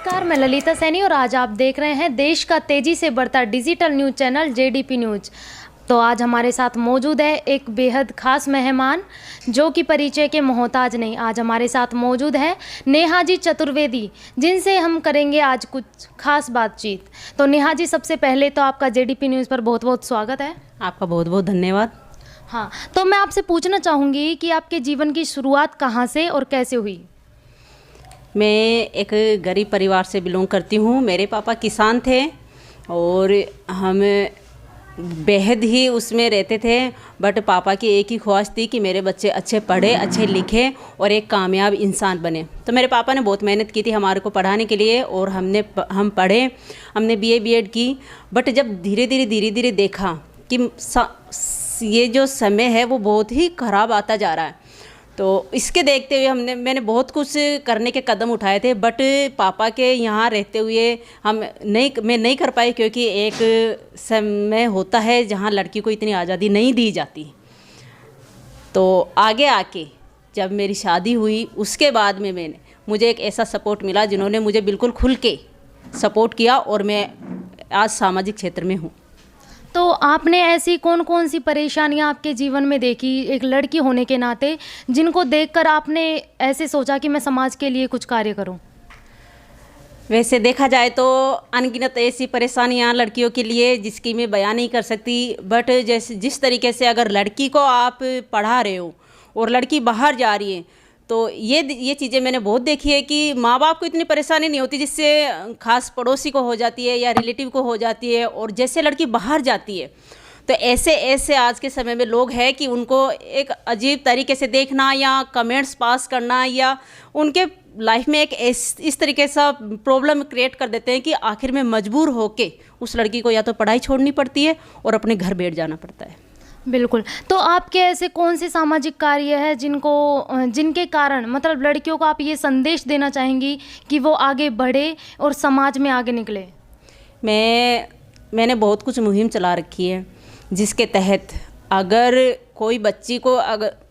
नमस्कार, मैं ललिता सैनी और आज आप देख रहे हैं देश का तेजी से बढ़ता digital news channel JDP news. तो आज हमारे साथ मौजूद है एक बेहद खास मेहमान जो कि परिचय के मोहताज नहीं। आज हमारे साथ मौजूद है नेहा जी चतुर्वेदी, जिनसे हम करेंगे आज कुछ खास बातचीत। तो नेहा जी, सबसे पहले तो आपका जेडीपी न्यूज़ पर बहुत बहुत स्वागत है। आपका बहुत बहुत धन्यवाद। हाँ, तो मैं आपसे पूछना चाहूँगी कि आपके जीवन की शुरुआत कहाँ से और कैसे हुई? मैं एक गरीब परिवार से बिलोंग करती हूँ। मेरे पापा किसान थे और हम बेहद ही उसमें रहते थे। बट पापा की एक ही ख्वाहिश थी कि मेरे बच्चे अच्छे पढ़े, अच्छे लिखे और एक कामयाब इंसान बने। तो मेरे पापा ने बहुत मेहनत की थी हमारे को पढ़ाने के लिए और हम पढ़े, हमने बीए बीएड की। बट जब धीरे धीरे देखा कि ये जो समय है वो बहुत ही ख़राब आता जा रहा है, तो इसके देखते हुए मैंने बहुत कुछ करने के कदम उठाए थे। बट पापा के यहाँ रहते हुए मैं नहीं कर पाई, क्योंकि एक समय होता है जहाँ लड़की को इतनी आज़ादी नहीं दी जाती। तो आगे आके जब मेरी शादी हुई उसके बाद में मुझे एक ऐसा सपोर्ट मिला जिन्होंने मुझे बिल्कुल खुल के सपोर्ट किया और मैं आज सामाजिक क्षेत्र में हूँ। तो आपने ऐसी कौन कौन सी परेशानियां आपके जीवन में देखी एक लड़की होने के नाते, जिनको देखकर आपने ऐसे सोचा कि मैं समाज के लिए कुछ कार्य करूं? वैसे देखा जाए तो अनगिनत ऐसी परेशानियां लड़कियों के लिए जिसकी मैं बयान नहीं कर सकती। बट जिस तरीके से अगर लड़की को आप पढ़ा रहे हो और लड़की बाहर जा रही है, तो ये चीज़ें मैंने बहुत देखी है कि माँ बाप को इतनी परेशानी नहीं होती जिससे खास पड़ोसी को हो जाती है या रिलेटिव को हो जाती है। और जैसे लड़की बाहर जाती है तो ऐसे आज के समय में लोग हैं कि उनको एक अजीब तरीके से देखना या कमेंट्स पास करना या उनके लाइफ में एक इस तरीके सा प्रॉब्लम क्रिएट कर देते हैं कि आखिर में मजबूर होके उस लड़की को या तो पढ़ाई छोड़नी पड़ती है और अपने घर बैठ जाना पड़ता है। बिल्कुल। तो आपके ऐसे कौन से सामाजिक कार्य है जिनके कारण मतलब लड़कियों को आप ये संदेश देना चाहेंगी कि वो आगे बढ़े और समाज में आगे निकले? मैंने बहुत कुछ मुहिम चला रखी है जिसके तहत अगर कोई बच्ची को अगर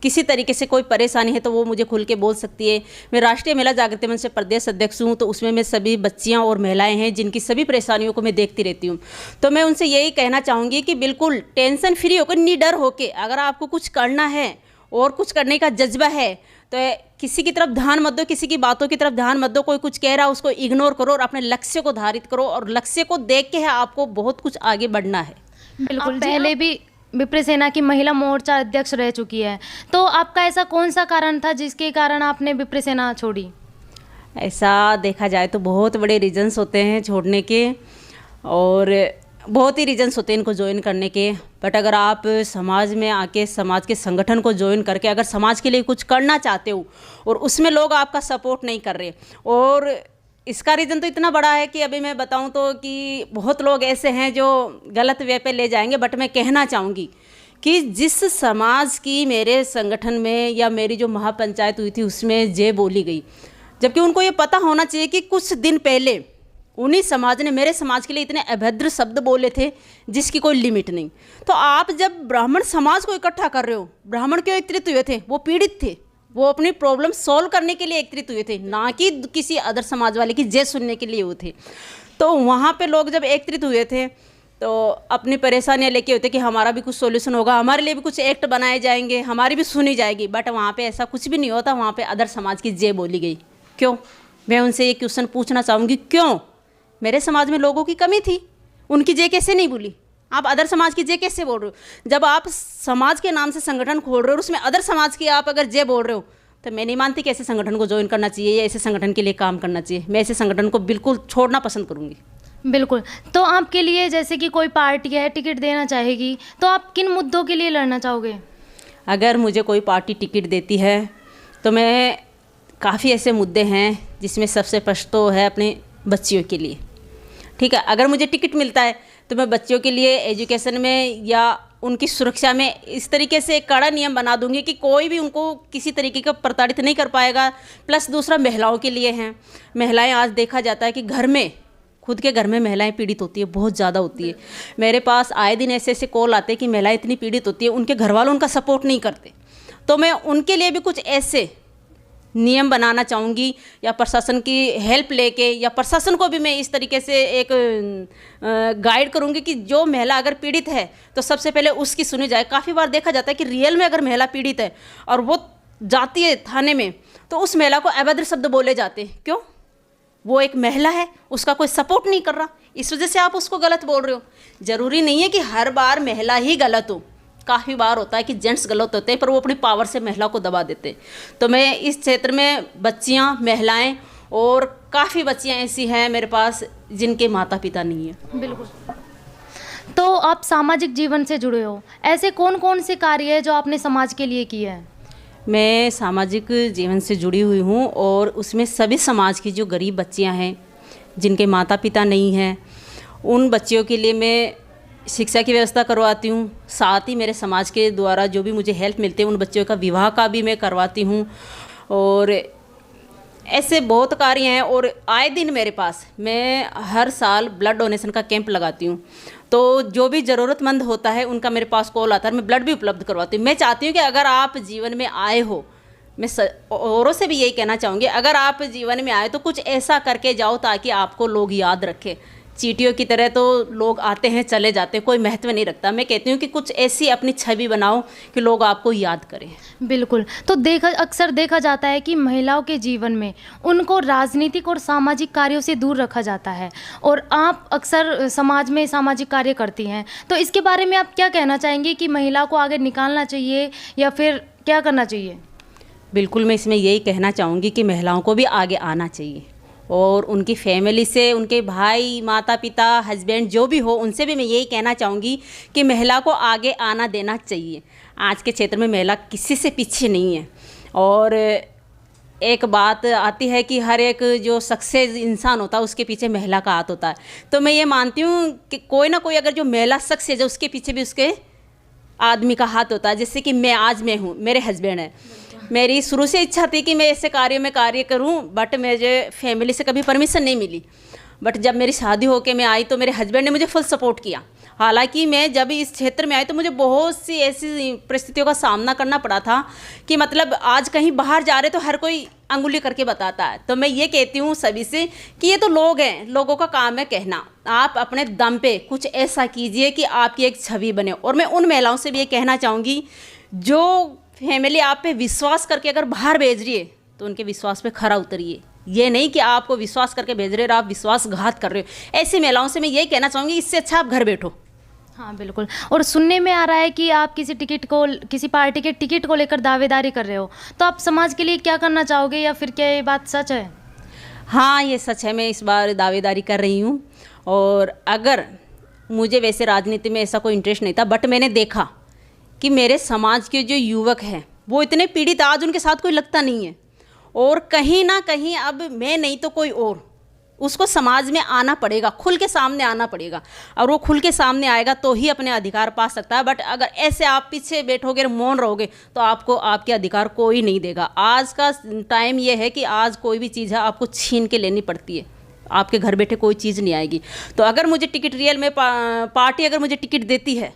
किसी तरीके से कोई परेशानी है तो वो मुझे खुल के बोल सकती है। मैं राष्ट्रीय महिला जागृति मंच से प्रदेश अध्यक्ष हूँ, तो उसमें मैं सभी बच्चियाँ और महिलाएं हैं जिनकी सभी परेशानियों को मैं देखती रहती हूँ। तो मैं उनसे यही कहना चाहूँगी कि बिल्कुल टेंशन फ्री होकर, निडर होकर, अगर आपको कुछ करना है और कुछ करने का जज्बा है तो किसी की तरफ ध्यान मत दो, किसी की बातों की तरफ ध्यान मत दो। कोई कुछ कह रहा है उसको इग्नोर करो और अपने लक्ष्य को धारित करो, और लक्ष्य को देख के है आपको बहुत कुछ आगे बढ़ना है। बिल्कुल। पहले भी विप्र सेना की महिला मोर्चा अध्यक्ष रह चुकी है, तो आपका ऐसा कौन सा कारण था जिसके कारण आपने विप्र सेना छोड़ी? ऐसा देखा जाए तो बहुत बड़े रीजंस होते हैं छोड़ने के, और बहुत ही रीजंस होते हैं इनको ज्वाइन करने के। बट अगर आप समाज में आके समाज के संगठन को ज्वाइन करके अगर समाज के लिए कुछ करना चाहते हो और उसमें लोग आपका सपोर्ट नहीं कर रहे, और इसका रीज़न तो इतना बड़ा है कि अभी मैं बताऊं तो कि बहुत लोग ऐसे हैं जो गलत वे पे ले जाएंगे। बट मैं कहना चाहूँगी कि जिस समाज की मेरे संगठन में या मेरी जो महापंचायत हुई थी उसमें जय बोली गई, जबकि उनको ये पता होना चाहिए कि कुछ दिन पहले उन्हीं समाज ने मेरे समाज के लिए इतने अभद्र शब्द बोले थे जिसकी कोई लिमिट नहीं। तो आप जब ब्राह्मण समाज को इकट्ठा कर रहे हो, ब्राह्मण क्यों एकत्रित हुए थे? वो पीड़ित थे, वो अपनी प्रॉब्लम सॉल्व करने के लिए एकत्रित हुए थे, ना कि किसी अदर समाज वाले की जय सुनने के लिए हुए थे। तो वहाँ पे लोग जब एकत्रित हुए थे तो अपनी परेशानियाँ लेके होते कि हमारा भी कुछ सॉल्यूशन होगा, हमारे लिए भी कुछ एक्ट बनाए जाएंगे, हमारी भी सुनी जाएगी। बट वहाँ पे ऐसा कुछ भी नहीं होता, वहाँ पे अदर समाज की जय बोली गई। क्यों? मैं उनसे ये क्वेश्चन पूछना चाहूँगी, क्यों? मेरे समाज में लोगों की कमी थी, उनकी जय कैसे नहीं बोली? आप अदर समाज की जय कैसे बोल रहे हो? जब आप समाज के नाम से संगठन खोल रहे हो और उसमें अदर समाज की आप अगर जय बोल रहे हो, तो मैं नहीं मानती कि ऐसे संगठन को ज्वाइन करना चाहिए या ऐसे संगठन के लिए काम करना चाहिए। मैं ऐसे संगठन को बिल्कुल छोड़ना पसंद करूँगी। बिल्कुल। तो आपके लिए जैसे कि कोई पार्टी है टिकट देना चाहेगी, तो आप किन मुद्दों के लिए लड़ना चाहोगे? अगर मुझे कोई पार्टी टिकट देती है तो मैं काफ़ी ऐसे मुद्दे हैं जिसमें सबसे फर्स्ट तो है अपने बच्चियों के लिए। ठीक है, अगर मुझे टिकट मिलता है तो मैं बच्चियों के लिए एजुकेशन में या उनकी सुरक्षा में इस तरीके से एक कड़ा नियम बना दूंगी कि कोई भी उनको किसी तरीके का प्रताड़ित नहीं कर पाएगा। प्लस दूसरा महिलाओं के लिए हैं। महिलाएं आज देखा जाता है कि घर में, खुद के घर में महिलाएं पीड़ित होती है, बहुत ज़्यादा होती है। मेरे पास आए दिन ऐसे कॉल आते हैं कि महिलाएं इतनी पीड़ित होती है, उनके घर वालों उनका सपोर्ट नहीं करते। तो मैं उनके लिए भी कुछ ऐसे नियम बनाना चाहूँगी, या प्रशासन की हेल्प लेके, या प्रशासन को भी मैं इस तरीके से एक गाइड करूँगी कि जो महिला अगर पीड़ित है तो सबसे पहले उसकी सुनी जाए। काफ़ी बार देखा जाता है कि रियल में अगर महिला पीड़ित है और वो जाती है थाने में तो उस महिला को अभद्र शब्द बोले जाते हैं। क्यों? वो एक महिला है, उसका कोई सपोर्ट नहीं कर रहा, इस वजह से आप उसको गलत बोल रहे हो। ज़रूरी नहीं है कि हर बार महिला ही गलत हो, काफ़ी बार होता है कि जेंट्स गलत होते हैं पर वो अपनी पावर से महिला को दबा देते हैं। तो मैं इस क्षेत्र में बच्चियां, महिलाएं और काफ़ी बच्चियां ऐसी हैं मेरे पास जिनके माता पिता नहीं है। बिल्कुल। तो आप सामाजिक जीवन से जुड़े हो, ऐसे कौन कौन से कार्य है जो आपने समाज के लिए किए हैं? मैं सामाजिक जीवन से जुड़ी हुई हूँ और उसमें सभी समाज की जो गरीब बच्चियाँ हैं जिनके माता पिता नहीं हैं, उन बच्चियों के लिए मैं शिक्षा की व्यवस्था करवाती हूँ। साथ ही मेरे समाज के द्वारा जो भी मुझे हेल्प मिलते हैं उन बच्चों का विवाह का भी मैं करवाती हूँ। और ऐसे बहुत कार्य हैं। और आए दिन मेरे पास, मैं हर साल ब्लड डोनेशन का कैंप लगाती हूँ, तो जो भी ज़रूरतमंद होता है उनका मेरे पास कॉल आता है, मैं ब्लड भी उपलब्ध करवाती हूँ। मैं चाहती हूँ कि अगर आप जीवन में आए हो, मैं औरों से भी यही कहना चाहूँगी, अगर आप जीवन में आए तो कुछ ऐसा करके जाओ ताकि आपको लोग याद रखें। चींटियों की तरह तो लोग आते हैं चले जाते हैं, कोई महत्व नहीं रखता। मैं कहती हूँ कि कुछ ऐसी अपनी छवि बनाओ कि लोग आपको याद करें। बिल्कुल। तो अक्सर देखा जाता है कि महिलाओं के जीवन में उनको राजनीतिक और सामाजिक कार्यों से दूर रखा जाता है, और आप अक्सर समाज में सामाजिक कार्य करती हैं, तो इसके बारे में आप क्या कहना चाहेंगी कि महिला को आगे निकालना चाहिए या फिर क्या करना चाहिए? बिल्कुल, मैं इसमें यही कहना चाहूँगी कि महिलाओं को भी आगे आना चाहिए और उनकी फैमिली से, उनके भाई, माता पिता, हस्बैंड जो भी हो, उनसे भी मैं यही कहना चाहूँगी कि महिला को आगे आना देना चाहिए। आज के क्षेत्र में महिला किसी से पीछे नहीं है। और एक बात आती है कि हर एक जो सक्सेस इंसान होता है उसके पीछे महिला का हाथ होता है। तो मैं ये मानती हूँ कि कोई ना कोई अगर जो महिला सक्सेस है उसके पीछे भी उसके आदमी का हाथ होता है। जैसे कि मैं हूँ, मेरे हस्बैंड हैं। मेरी शुरू से इच्छा थी कि मैं ऐसे कार्य में कार्य करूं, बट मुझे फैमिली से कभी परमिशन नहीं मिली। बट जब मेरी शादी होके मैं आई तो मेरे हस्बैंड ने मुझे फुल सपोर्ट किया। हालांकि मैं जब इस क्षेत्र में आई तो मुझे बहुत सी ऐसी परिस्थितियों का सामना करना पड़ा था कि मतलब आज कहीं बाहर जा रहे तो हर कोई अंगुली करके बताता है। तो मैं ये कहती हूँ सभी से कि ये तो लोग हैं, लोगों का काम है कहना। आप अपने दम पे कुछ ऐसा कीजिए कि आपकी एक छवि बने। और मैं उन महिलाओं से भी ये कहना चाहूँगी जो फैमिली आप पे विश्वास करके अगर बाहर भेज रही है तो उनके विश्वास पे खरा उतरिए। ये नहीं कि आपको विश्वास करके भेज रहे हैं और आप विश्वासघात कर रहे हो। ऐसी महिलाओं से मैं यही कहना चाहूँगी, इससे अच्छा आप घर बैठो। हाँ बिल्कुल। और सुनने में आ रहा है कि आप किसी पार्टी के टिकट को लेकर दावेदारी कर रहे हो, तो आप समाज के लिए क्या करना चाहोगे या फिर क्या ये बात सच है? हाँ, ये सच है। मैं इस बार दावेदारी कर रही हूँ। और अगर मुझे वैसे राजनीति में ऐसा कोई इंटरेस्ट नहीं था, बट मैंने देखा कि मेरे समाज के जो युवक हैं वो इतने पीड़ित, आज उनके साथ कोई लगता नहीं है। और कहीं ना कहीं अब मैं नहीं तो कोई और, उसको समाज में आना पड़ेगा, खुल के सामने आना पड़ेगा। और वो खुल के सामने आएगा तो ही अपने अधिकार पा सकता है। बट अगर ऐसे आप पीछे बैठोगे, मौन रहोगे, तो आपको आपके अधिकार कोई नहीं देगा। आज का टाइम ये है कि आज कोई भी चीज़ है आपको छीन के लेनी पड़ती है, आपके घर बैठे कोई चीज़ नहीं आएगी। तो अगर मुझे टिकट रियल में पार्टी अगर मुझे टिकट देती है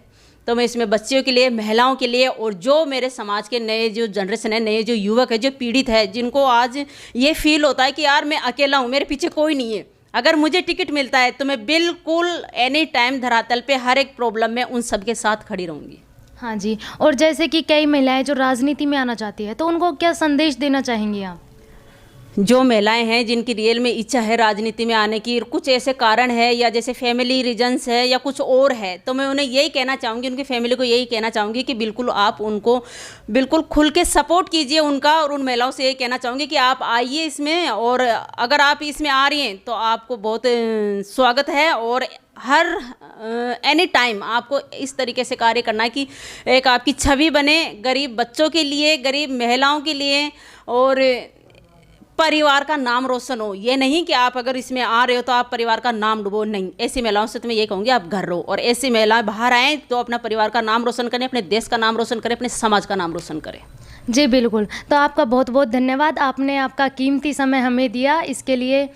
तो मैं इसमें बच्चियों के लिए, महिलाओं के लिए, और जो मेरे समाज के नए जो जनरेशन है, नए जो युवक है, जो पीड़ित है, जिनको आज ये फील होता है कि यार मैं अकेला हूँ, मेरे पीछे कोई नहीं है, अगर मुझे टिकट मिलता है तो मैं बिल्कुल एनी टाइम धरातल पे हर एक प्रॉब्लम में उन सबके साथ खड़ी रहूँगी। हाँ जी। और जैसे कि कई महिलाएं जो राजनीति में आना चाहती है, तो उनको क्या संदेश देना चाहेंगी आप? जो महिलाएं हैं जिनकी रियल में इच्छा है राजनीति में आने की, कुछ ऐसे कारण है या जैसे फैमिली रीजंस है या कुछ और है, तो मैं उन्हें यही कहना चाहूँगी, उनकी फैमिली को यही कहना चाहूँगी कि बिल्कुल आप उनको बिल्कुल खुल के सपोर्ट कीजिए उनका। और उन महिलाओं से यही कहना चाहूँगी कि आप आइए इसमें, और अगर आप इसमें आ रही हैं तो आपको बहुत स्वागत है। और हर एनी टाइम आपको इस तरीके से कार्य करना है कि एक आपकी छवि बने गरीब बच्चों के लिए, गरीब महिलाओं के लिए, और परिवार का नाम रोशन हो। ये नहीं कि आप अगर इसमें आ रहे हो तो आप परिवार का नाम डुबो, नहीं। ऐसी महिलाओं से तो मैं ये कहूँगी आप घर रहो, और ऐसी महिलाएं बाहर आएँ तो अपना परिवार का नाम रोशन करें, अपने देश का नाम रोशन करें, अपने समाज का नाम रोशन करें। जी बिल्कुल। तो आपका बहुत बहुत धन्यवाद, आपने आपका कीमती समय हमें दिया, इसके लिए